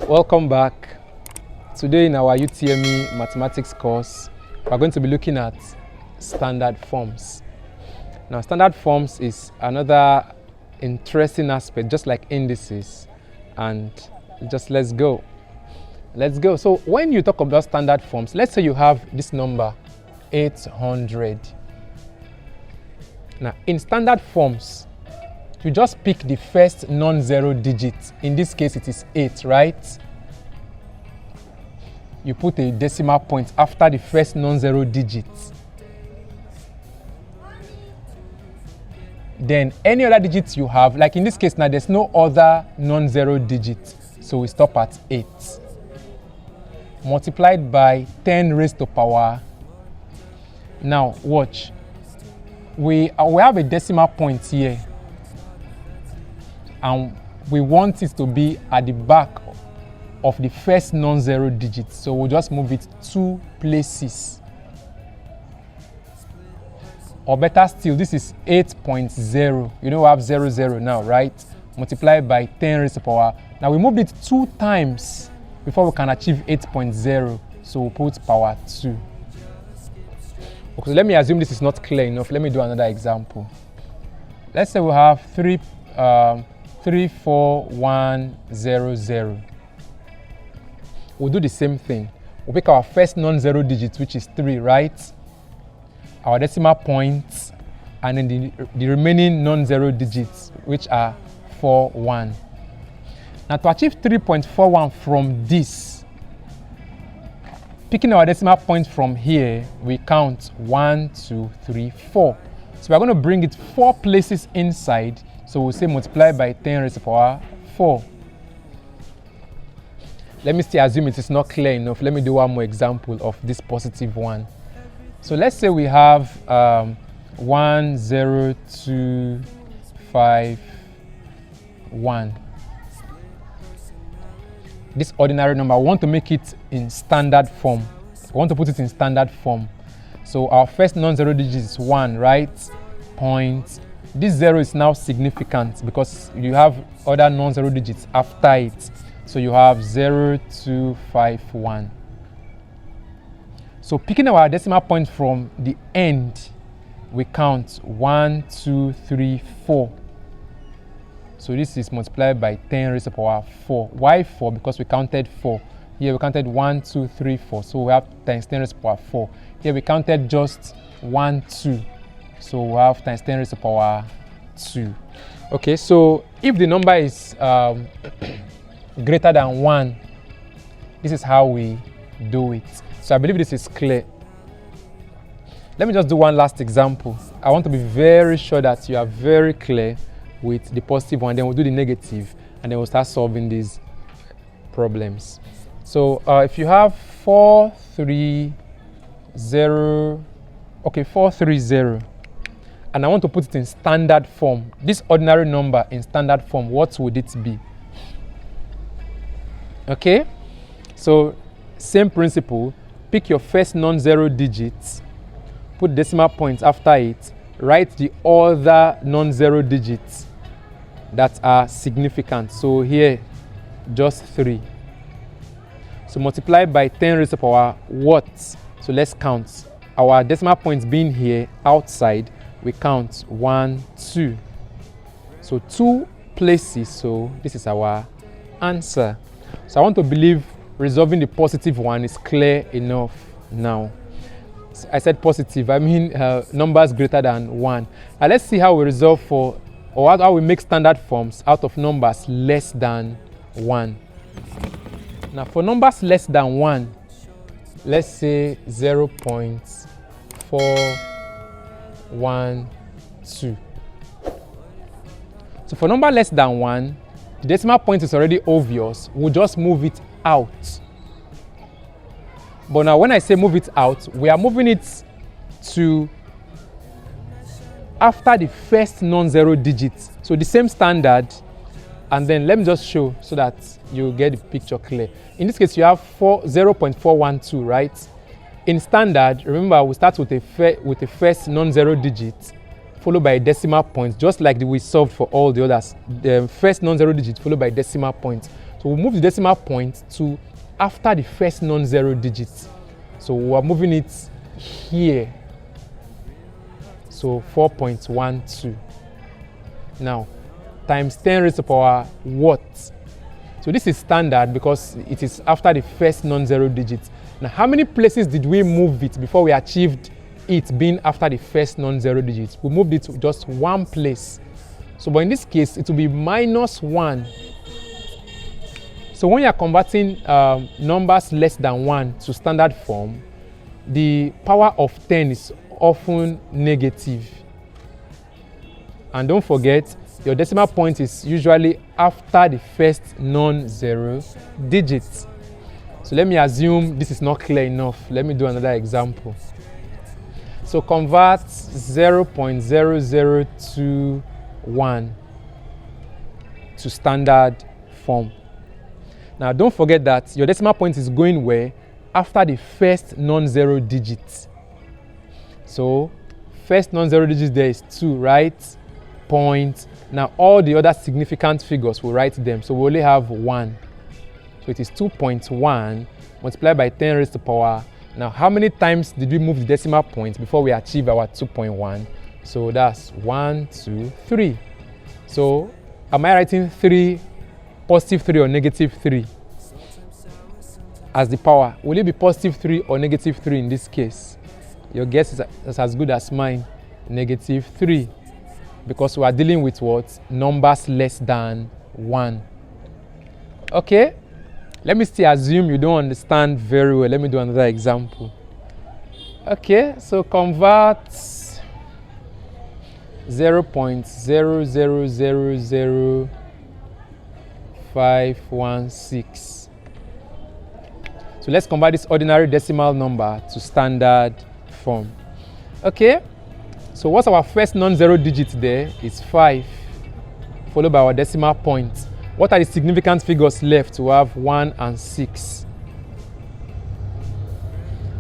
Welcome back. Today in our UTME Mathematics course, we're going to be looking at standard forms. Now, standard forms is another interesting aspect, just like indices. And just let's go. So when you talk about standard forms, let's say you have this number, 800. Now, in standard forms, you just pick the first non-zero digit. In this case, it is 8, right? You put a decimal point after the first non-zero digit. Then any other digits you have, like in this case now, there's no other non-zero digit. So we stop at 8. Multiplied by 10 raised to power. Now, watch. We have a decimal point here. And we want it to be at the back of the first non-zero digit. So we'll just move it 2 places. Or better still, this is 8.0. You know we have 00 now, right? Multiplied by 10 raised to power. Now we moved it 2 times before we can achieve 8.0. So we'll put power 2. Okay, so let me assume this is not clear enough. Let me do another example. Let's say we have 34100. We'll do the same thing. We'll pick our first non-zero digit, which is 3, right? Our decimal points, and then the remaining non-zero digits, which are 41. Now, to achieve 3.41 from this, picking our decimal point from here, we count 1, 2, 3, 4. So we're going to bring it 4 places inside. So we'll say multiply by 10 raised to power 4. Let me still assume it is not clear enough. Let me do one more example of this positive one. So let's say we have 10251. This ordinary number, I want to make it in standard form. I want to put it in standard form. So our first non-zero digit is 1, right? Point. This 0 is now significant because you have other non-zero digits after it. So you have 0251. So picking our decimal point from the end, we count 1, 2, 3, 4. So this is multiplied by 10 raised to power 4. Why 4? Because we counted 4. Here we counted 1, 2, 3, 4. So we have times 10 raised to power 4. Here we counted just 1, 2. So we have times 10 raised to power 2. Okay, so if the number is greater than 1, this is how we do it. So I believe this is clear. Let me just do one last example. I want to be very sure that you are very clear with the positive one. Then we'll do the negative, and then we'll start solving these problems. So if you have 430, okay, 430, and I want to put it in standard form, this ordinary number in standard form, what would it be? Okay, so same principle. Pick your first non-zero digits, put decimal points after it, write the other non-zero digits that are significant. So here, just 3. So multiply by 10 raised to power what? So let's count. Our decimal points being here outside, we count 1, 2. So 2 places, so this is our answer. So I want to believe resolving the positive one is clear enough now. So I said positive, I mean numbers greater than 1. Now let's see how we resolve for, or how we make standard forms out of numbers less than 1. Now for numbers less than 1, let's say 0.412. So for number less than 1, the decimal point is already obvious. We'll just move it out. But now when I say move it out, we are moving it to after the first non-zero digit. So the same standard, and then let me just show so that you get the picture clear. In this case, you have 0.412, right? In standard, remember we start with the first non-zero digit followed by a decimal point, just like we solved for all the others. The first non-zero digit followed by decimal point. So So we'll move the decimal point to after the first non-zero digit. So we're moving it here. So 4.12. Now, times 10 raised to the power what? So this is standard because it is after the first non-zero digit. Now, how many places did we move it before we achieved it being after the first non-zero digit? We moved it to just one place. So, but in this case, it will be -1. So when you are converting numbers less than 1 to standard form, the power of 10 is often negative. And don't forget, your decimal point is usually after the first non-zero digit. So let me assume this is not clear enough. Let me do another example. So convert 0.0021 to standard form. Now don't forget that your decimal point is going where? After the first non-zero digit. So first non-zero digit there is 2, right? Point. Now all the other significant figures, we'll write them. So we only have 1. So it is 2.1 multiplied by 10 raised to the power. Now how many times did we move the decimal point before we achieve our 2.1? So that's 1, 2, 3. So am I writing 3, positive 3 or negative 3 as the power? Will it be positive 3 or negative 3 in this case? Your guess is as good as mine. Negative 3. Because we are dealing with what? Numbers less than 1. Okay? Let me still assume you don't understand very well. Let me do another example. Okay, so convert 0.0000516. So let's convert this ordinary decimal number to standard form. Okay, so what's our first non-zero digit there? It's 5, followed by our decimal point. What are the significant figures left? We have 1 and 6.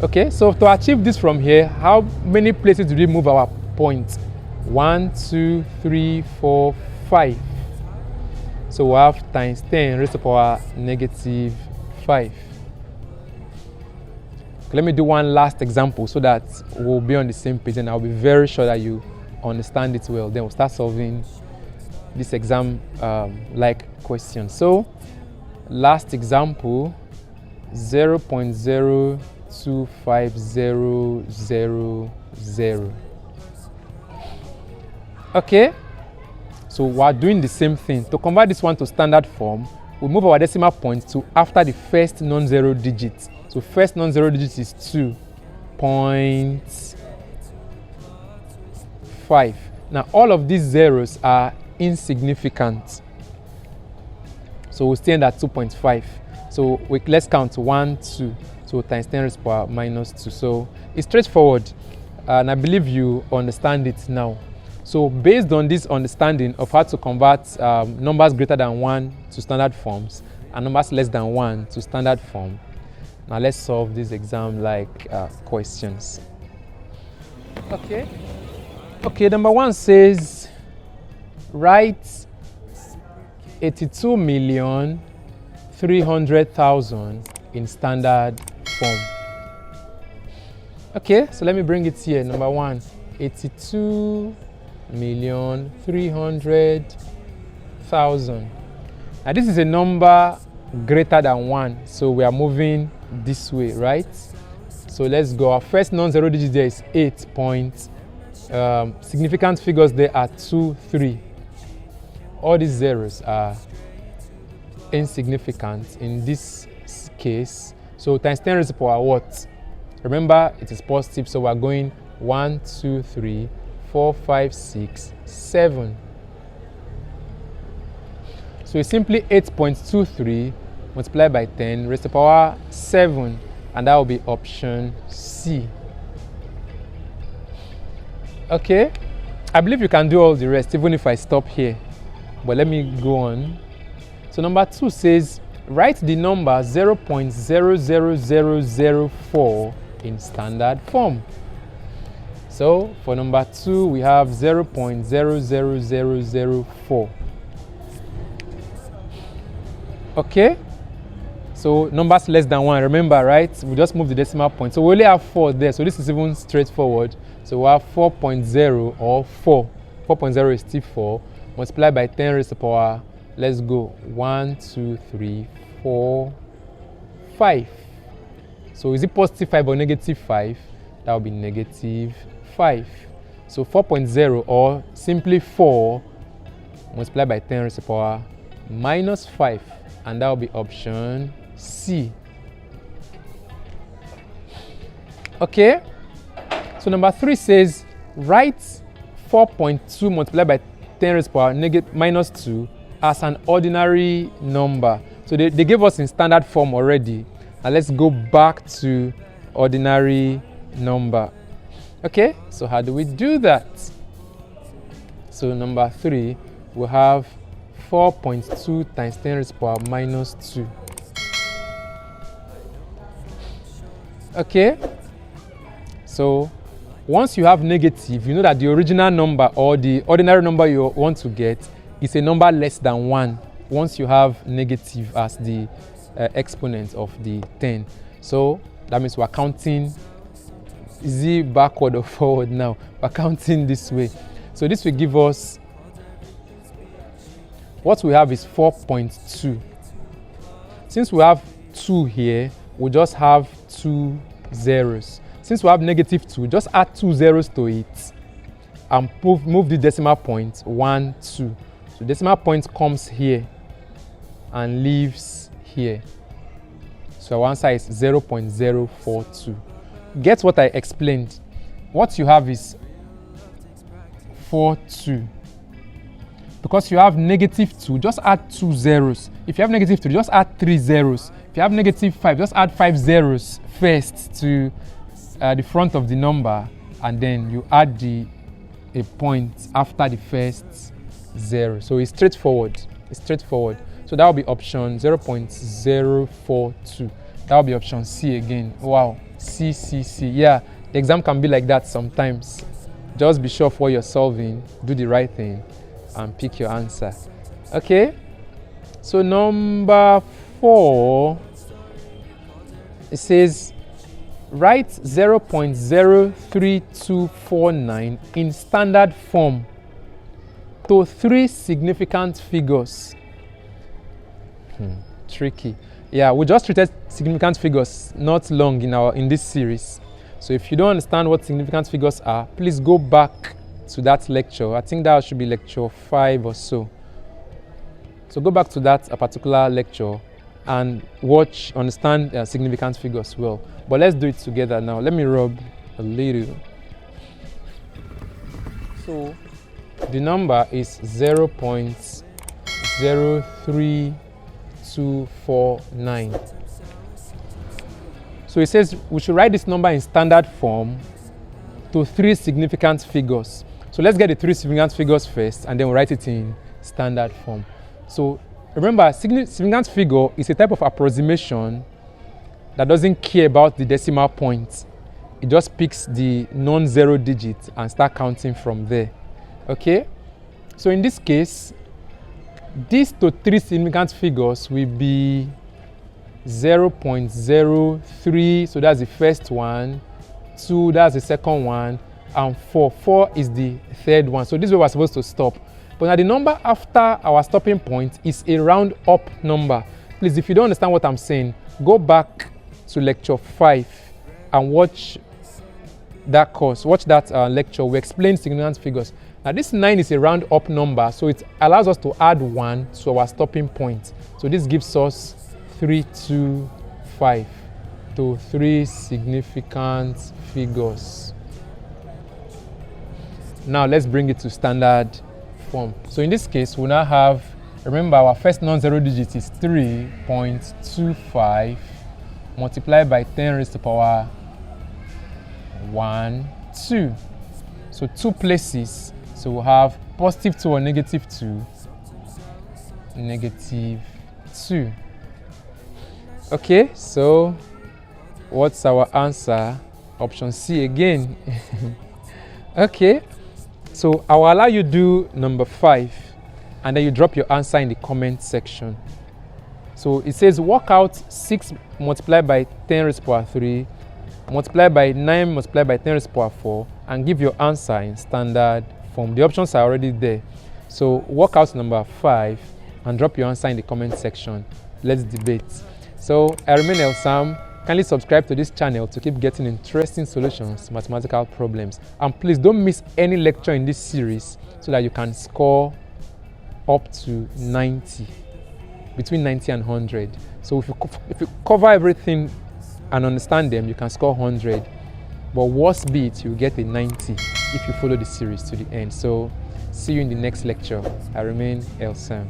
Okay, so to achieve this from here, how many places do we move our point? 1, 2, 3, 4, 5. So we have times 10 raised to the power negative 5. Let me do one last example so that we'll be on the same page and I'll be very sure that you understand it well. Then we'll start solving this exam like question. So last example, 0.025000. Okay, so we're doing the same thing. To convert this one to standard form, we move our decimal point to after the first non-zero digit. So first non-zero digit is 2.5. Now all of these zeros are insignificant. So we'll stay at 2.5. So let's count 1, 2. So times 10 raised to the power minus 2. So it's straightforward. And I believe you understand it now. So based on this understanding of how to convert numbers greater than 1 to standard forms and numbers less than 1 to standard form, now let's solve this exam like questions. Okay. Okay, number 1 says, write 82,300,000 in standard form. Okay, so let me bring it here. Number 1, 82,300,000. Now this is a number greater than 1, so we are moving this way, right? So let's go. Our first non-zero digit there is 8 points. Significant figures there are 2, 3. All these zeros are insignificant in this case. So times 10 raised to the power what? Remember, it is positive, so we're going 1, 2, 3, 4, 5, 6, 7. So it's simply 8.23 multiplied by 10 raised to the power 7, and that will be option C. Okay, I believe you can do all the rest even if I stop here, but let me go on. So number 2 says, write the number 0.00004 in standard form. So for number 2, we have 0.00004. Okay, so numbers less than 1, remember, right? We just move the decimal point. So we only have 4 there, so this is even straightforward. So we have 4.0 or 4. 4.0 is still 4. Multiplied by 10 raised to the power, let's go, 1, 2, 3, 4, 5. So is it positive 5 or negative 5? That will be negative 5. So 4.0 or simply 4 multiplied by 10 raised to the power minus 5. And that will be option C. Okay, so number 3 says write 4.2 multiplied by 10 raised to the power minus 2 as an ordinary number. So they gave us in standard form already. Now let's go back to ordinary number. Okay, so how do we do that? So number 3, we have 4.2 times 10 raised to the power minus 2. Okay, so once you have negative, you know that the original number or the ordinary number you want to get is a number less than 1 once you have negative as the exponent of the 10. So that means we're counting, is it backward or forward now? We're counting this way. So this will give us, what we have is 4.2. Since we have 2 here, we just have 2 zeros. Since we have negative 2, just add 2 zeros to it and move the decimal point 1, 2. So decimal point comes here and leaves here. So our answer is 0.042. Get what I explained. What you have is 42. Because you have negative 2, just add 2 zeros. If you have negative 3, just add 3 zeros. If you have negative 5, just add 5 zeros first to the front of the number, and then you add a point after the first 0. So it's straightforward. It's straightforward. So that will be option 0.042. That will be option C again. Wow, C. Yeah, the exam can be like that sometimes. Just be sure of what you're solving, do the right thing, and pick your answer. Okay, so number 4, it says write 0.03249 in standard form to 3 significant figures. Tricky. Yeah, we just treated significant figures not long in this series. So if you don't understand what significant figures are, please go back to that lecture. I think that should be lecture 5 or so. So go back to that particular lecture and understand significant figures well. But let's do it together now. Let me rub a little. So the number is 0.03249. So it says we should write this number in standard form to 3 significant figures. So let's get the 3 significant figures first, and then we'll write it in standard form. So remember, significant figure is a type of approximation that doesn't care about the decimal point. It just picks the non-zero digit and start counting from there. Okay? So in this case, these 3 significant figures will be 0.03, so that's the first one, 2, that's the second one, and 4. 4 is the third one. So this is where we're supposed to stop. But now the number after our stopping point is a round up number. Please, if you don't understand what I'm saying, go back to lecture 5 and watch that course, watch that lecture. We explain significant figures. Now this 9 is a round up number, so it allows us to add 1 to our stopping point. So this gives us 325 to 3 significant figures. Now let's bring it to standard form. So in this case, we now have, remember our first non-zero digit is 3.25 multiplied by 10 raised to the power 1, 2. So 2 places. So we'll have positive 2 or negative 2, negative 2. Okay, so what's our answer? Option C again. Okay, so I will allow you do number 5, and then you drop your answer in the comment section. So it says work out 6 multiplied by 10 raised to power 3 multiplied by 9 multiplied by 10 raised to power 4 and give your answer in standard form. The options are already there. So work out number 5 and drop your answer in the comment section. Let's debate. So I remain El Sam. Kindly subscribe to this channel to keep getting interesting solutions to mathematical problems. And please don't miss any lecture in this series so that you can score up to 90, between 90 and 100. So if you cover everything and understand them, you can score 100. But worst be it, you get a 90 if you follow the series to the end. So see you in the next lecture. I remain El Sam.